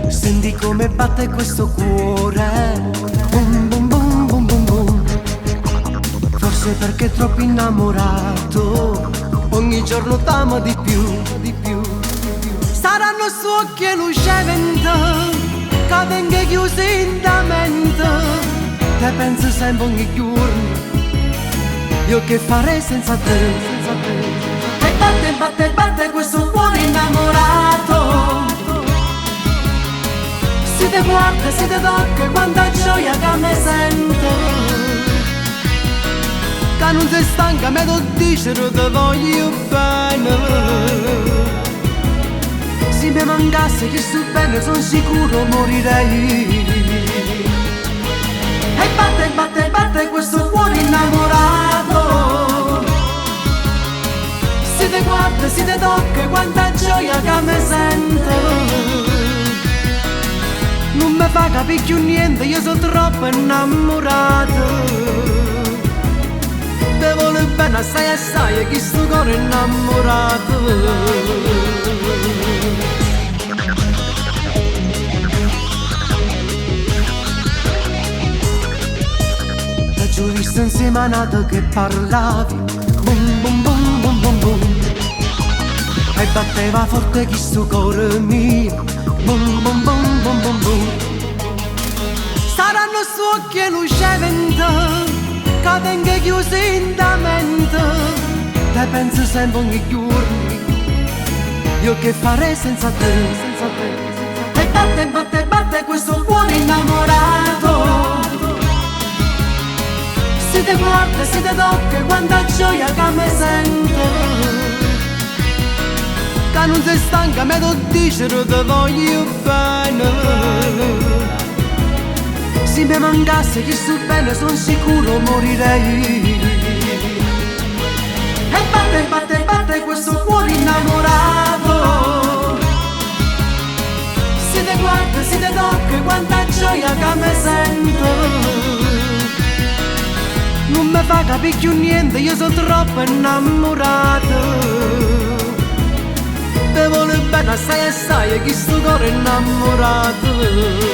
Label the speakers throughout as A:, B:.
A: Senti come batte questo cuore, bum bum bum bum bum bum. Forse perché è troppo innamorato, ogni giorno t'amo di più, di più, di più. Saranno suoi occhi e luce vento, che venga chiuso in da mente. Te penso sempre ogni giorno, io che farei senza te, senza te. E batte, batte, batte questo cuore innamorato. Si te guarda, si te tocca, quanta gioia che mi sento. Che non sei stanca, me lo dicere, te voglio bene. Se mi mancasse chi sto bene, sono sicuro morirei. E batte, batte, batte questo cuore innamorato. Si te guarda, si te tocca, quanta gioia che mi sento. Non mi fa capire più niente, io sono troppo innamorato. Te vuole bene assai assai, chi sto cuore innamorato. Da giù visto insieme a nato che parlavi, bum bum bum bum bum bum. E batteva forte chi sto cuore mio, bum bum bum bum bum bum. Saranno suoi occhi e luce vento, che venga chiuso in da mente. Te penso sempre ogni giorno, io che farei senza te, senza te. E batte, batte, batte questo cuore innamorato. Si te guarda, si te tocca, quanta gioia che mi sento. Che non sei stanca, me lo dicere, te voglio bene. Se mi mancasse chi sto bene, sono sicuro morirei. E batte, batte, batte questo cuore innamorato. Si te guarda, si te tocca, quanta gioia che mi sento. Non mi fa capire più niente, io sono troppo innamorato. Te vuole bene assai assai, chi sto cuore innamorato.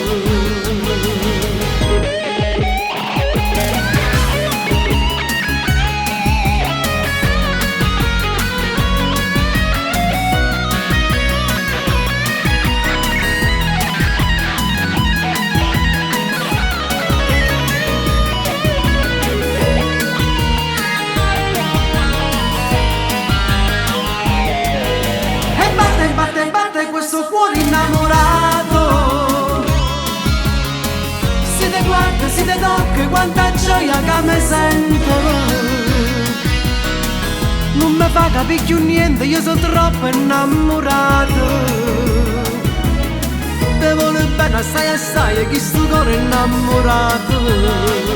A: Batte, batte questo cuore innamorato. Si te guarda, si te tocca, quanta gioia che mi sento. Non mi fa capire più niente, io sono troppo innamorato. Te vuole bene assai assai, chi sto cuore innamorato.